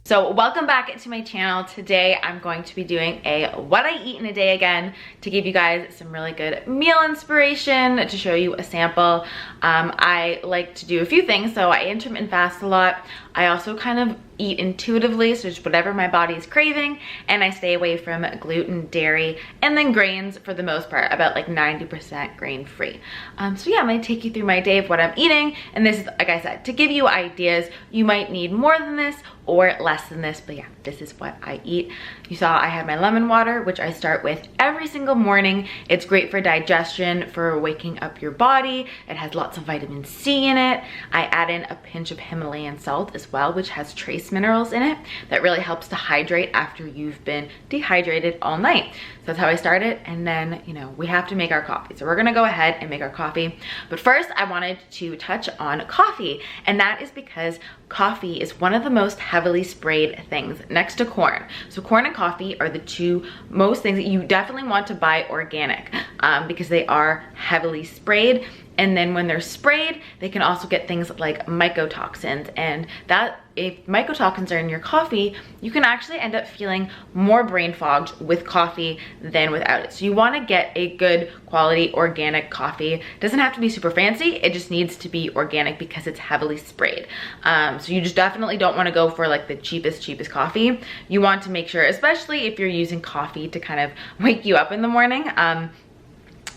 So welcome back to my channel. Today I'm going to be doing a what I eat in a day again to give you guys some really good meal inspiration, to show you a sample. I like to do a few things. So I intermittent fast a lot. I also kind of eat intuitively, so just whatever my body is craving, and I stay away from gluten, dairy, and then grains for the most part, about like 90% grain free. So yeah, I'm gonna take you through my day of what I'm eating, and this is, like I said, to give you ideas. You might need more than this or less than this, but yeah, this is what I eat. You saw I had my lemon water, which I start with every single morning. It's great for digestion, for waking up your body. It has lots of vitamin C in it. I add in a pinch of Himalayan salt as well, which has trace minerals in it that really helps to hydrate after you've been dehydrated all night. So that's how I start it. And then, you know, we have to make our coffee. So we're gonna go ahead and make our coffee. But first I wanted to touch on coffee. And that is because coffee is one of the most heavily sprayed things next to corn. So corn and coffee are the two most things that you definitely want to buy organic because they are heavily sprayed. And then when they're sprayed, they can also get things like mycotoxins, and that if mycotoxins are in your coffee, you can actually end up feeling more brain fogged with coffee than without it. So you want to get a good quality organic coffee. It doesn't have to be super fancy, it just needs to be organic because it's heavily sprayed. So you just definitely don't want to go for like the cheapest coffee. You want to make sure, especially if you're using coffee to kind of wake you up in the morning,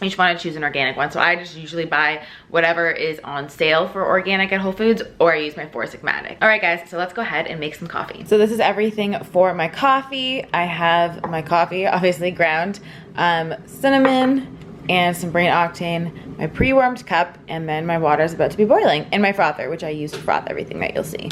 you just want to choose an organic one. So I just usually buy whatever is on sale for organic at Whole Foods, or I use my Four Sigmatic. All right guys, so let's go ahead and make some coffee. So this is everything for my coffee. I have my coffee obviously ground, cinnamon and some brain octane, my pre-warmed cup, and then my water is about to be boiling, and my frother, which I use to froth everything that you'll see.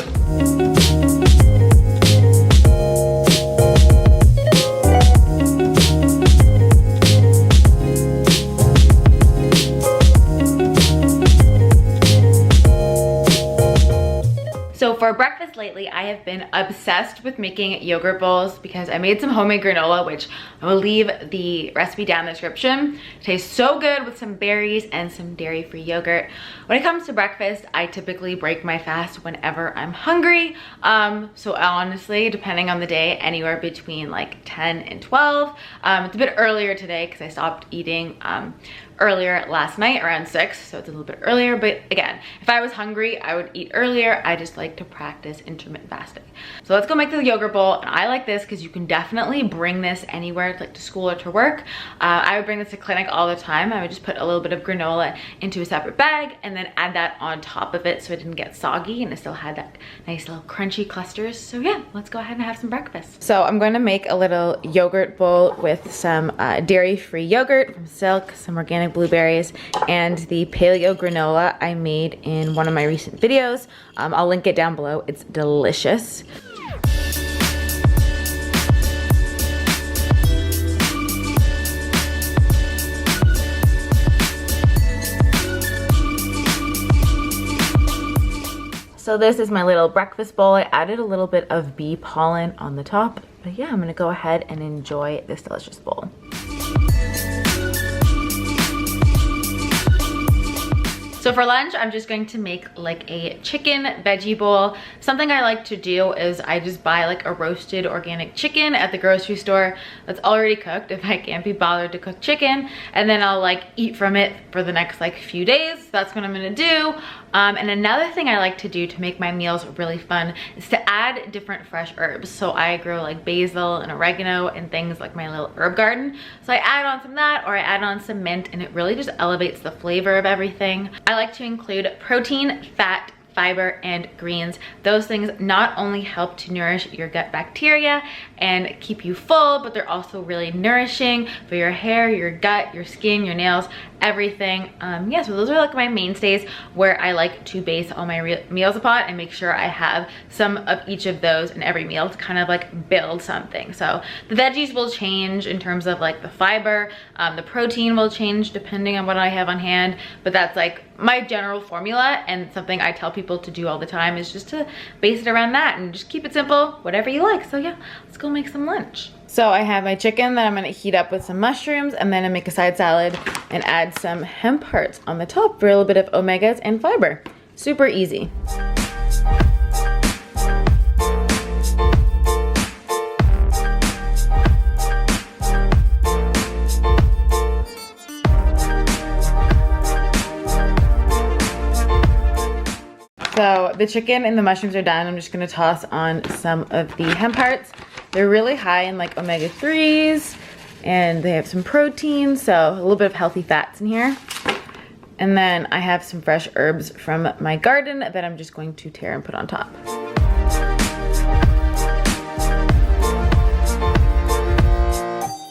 So for breakfast lately, I have been obsessed with making yogurt bowls because I made some homemade granola, which I will leave the recipe down in the description. It tastes so good with some berries and some dairy-free yogurt. When it comes to breakfast, I typically break my fast whenever I'm hungry. So honestly, depending on the day, anywhere between like 10 and 12. It's a bit earlier today because I stopped eating earlier last night around 6, so it's a little bit earlier. But again, if I was hungry, I would eat earlier. I just like to practice intermittent fasting. So let's go make the yogurt bowl. And I like this because you can definitely bring this anywhere, like to school or to work. I would bring this to clinic all the time. I would just put a little bit of granola into a separate bag and then add that on top of it so it didn't get soggy and it still had that nice little crunchy clusters. So yeah, let's go ahead and have some breakfast. So I'm going to make a little yogurt bowl with some dairy-free yogurt from Silk, some organic blueberries, and the paleo granola I made in one of my recent videos. I'll link it down below. It's delicious. So this is my little breakfast bowl. I added a little bit of bee pollen on the top, but yeah, I'm gonna go ahead and enjoy this delicious bowl. So for lunch, I'm just going to make like a chicken veggie bowl. Something I like to do is I just buy like a roasted organic chicken at the grocery store that's already cooked if I can't be bothered to cook chicken, and then I'll like eat from it for the next like few days. That's what I'm gonna do. And another thing I like to do to make my meals really fun is to add different fresh herbs. So I grow like basil and oregano and things like my little herb garden. So I add on some of that, or I add on some mint, and it really just elevates the flavor of everything. I like to include protein, fat, fiber, and greens. Those things not only help to nourish your gut bacteria and keep you full, but they're also really nourishing for your hair, your gut, your skin, your nails, everything. Yeah, so those are like my mainstays where I like to base all my meals upon and make sure I have some of each of those in every meal to kind of like build something. So the veggies will change in terms of like the fiber, the protein will change depending on what I have on hand, but that's like my general formula, and something I tell people to do all the time is just to base it around that and just keep it simple, whatever you like. So yeah, let's go make some lunch. So I have my chicken that I'm gonna heat up with some mushrooms, and then I make a side salad and add some hemp hearts on the top for a little bit of omegas and fiber. Super easy. So the chicken and the mushrooms are done. I'm just gonna toss on some of the hemp hearts. They're really high in like omega-3s and they have some protein, so a little bit of healthy fats in here. And then I have some fresh herbs from my garden that I'm just going to tear and put on top.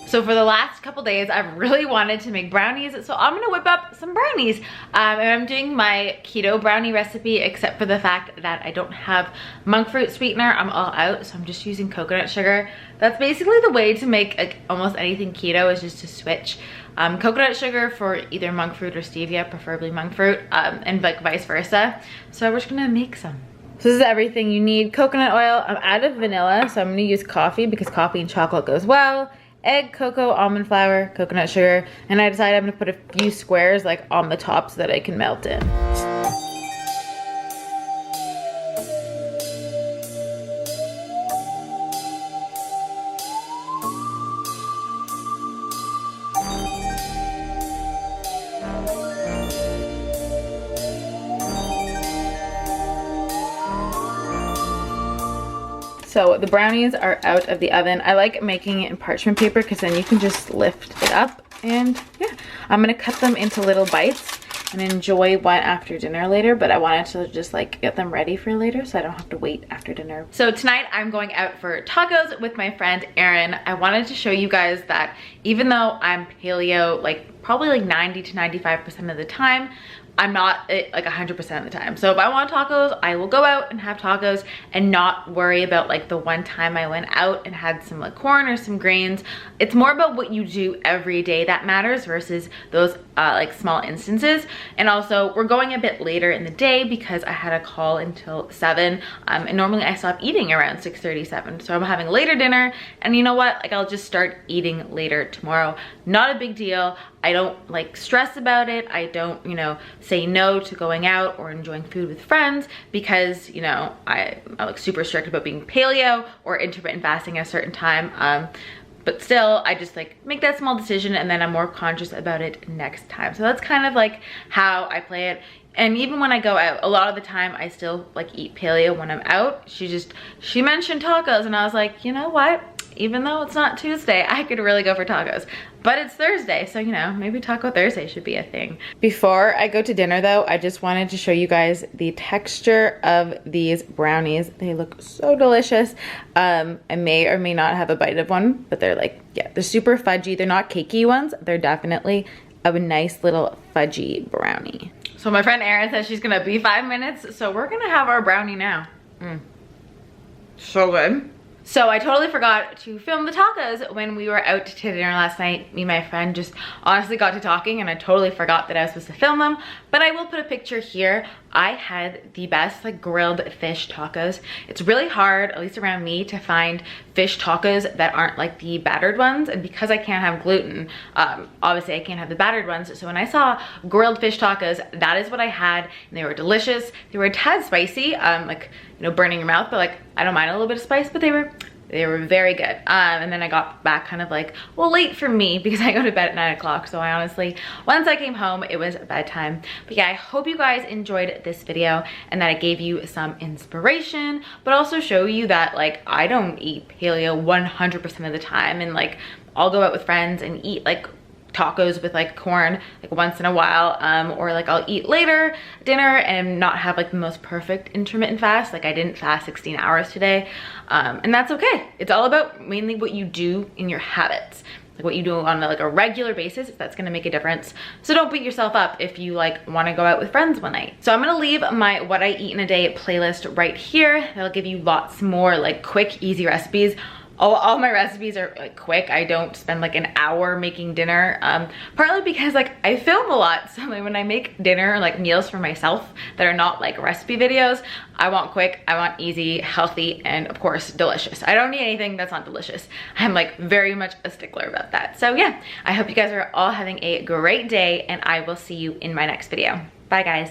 So for the last couple days, I've really wanted to make brownies, so I'm gonna whip up some brownies. And I'm doing my keto brownie recipe, except for the fact that I don't have monk fruit sweetener. I'm all out, so I'm just using coconut sugar. That's basically the way to make like almost anything keto, is just to switch coconut sugar for either monk fruit or stevia, preferably monk fruit, and like vice versa. So we're just gonna make some. So this is everything you need. Coconut oil, I'm out of vanilla, so I'm gonna use coffee because coffee and chocolate goes well. Egg, cocoa, almond flour, coconut sugar, and I decided I'm gonna put a few squares like on the top so that I can melt in. So the brownies are out of the oven. I like making it in parchment paper because then you can just lift it up, and yeah. I'm gonna cut them into little bites and enjoy one after dinner later, but I wanted to just like get them ready for later so I don't have to wait after dinner. So tonight I'm going out for tacos with my friend Erin. I wanted to show you guys that even though I'm paleo, like probably like 90 to 95% of the time, I'm not like 100% of the time. So if I want tacos, I will go out and have tacos and not worry about like the one time I went out and had some like corn or some grains. It's more about what you do every day that matters versus those like small instances. And also we're going a bit later in the day because I had a call until 7, and normally I stop eating around 6:37. So I'm having a later dinner, and you know what? Like I'll just start eating later tomorrow. Not a big deal. I don't like stress about it. I don't, you know, say no to going out or enjoying food with friends because, you know, I'm like super strict about being paleo or intermittent fasting at a certain time. But still, I just like make that small decision and then I'm more conscious about it next time. So that's kind of like how I play it. And even when I go out, a lot of the time I still like eat paleo when I'm out. She mentioned tacos and I was like, you know what? Even though it's not Tuesday, I could really go for tacos. But it's Thursday, so you know, maybe Taco Thursday should be a thing. Before I go to dinner though, I just wanted to show you guys the texture of these brownies. They look so delicious. I may or may not have a bite of one, but they're like, yeah, they're super fudgy. They're not cakey ones. They're definitely a nice little fudgy brownie. So my friend Erin says she's gonna be 5 minutes, so we're gonna have our brownie now. So good. So I totally forgot to film the tacos when we were out to dinner last night. Me and my friend just honestly got to talking and I totally forgot that I was supposed to film them, but I will put a picture here. I had the best like grilled fish tacos. It's really hard, at least around me, to find fish tacos that aren't like the battered ones, and because I can't have gluten, obviously I can't have the battered ones. So when I saw grilled fish tacos, that is what I had, and they were delicious. They were a tad spicy, like, you know, burning your mouth, but like I don't mind a little bit of spice, but they were very good. And then I got back kind of like, well, late for me because I go to bed at 9 o'clock. So I honestly, once I came home, it was bedtime. But yeah, I hope you guys enjoyed this video and that I gave you some inspiration, but also show you that like I don't eat paleo 100% of the time, and like I'll go out with friends and eat like tacos with like corn like once in a while, or like I'll eat later dinner and not have like the most perfect intermittent fast. Like I didn't fast 16 hours today, and that's okay. It's all about mainly what you do in your habits, like what you do on like a regular basis. That's gonna make a difference. So don't beat yourself up if you like want to go out with friends one night. So I'm gonna leave my what I eat in a day playlist right here. That'll give you lots more like quick, easy recipes. All my recipes are like quick. I don't spend like an hour making dinner, partly because like I film a lot. So like when I make dinner, like meals for myself that are not like recipe videos, I want quick, I want easy, healthy, and of course delicious. I don't need anything that's not delicious. I'm like very much a stickler about that. So yeah, I hope you guys are all having a great day and I will see you in my next video. Bye guys.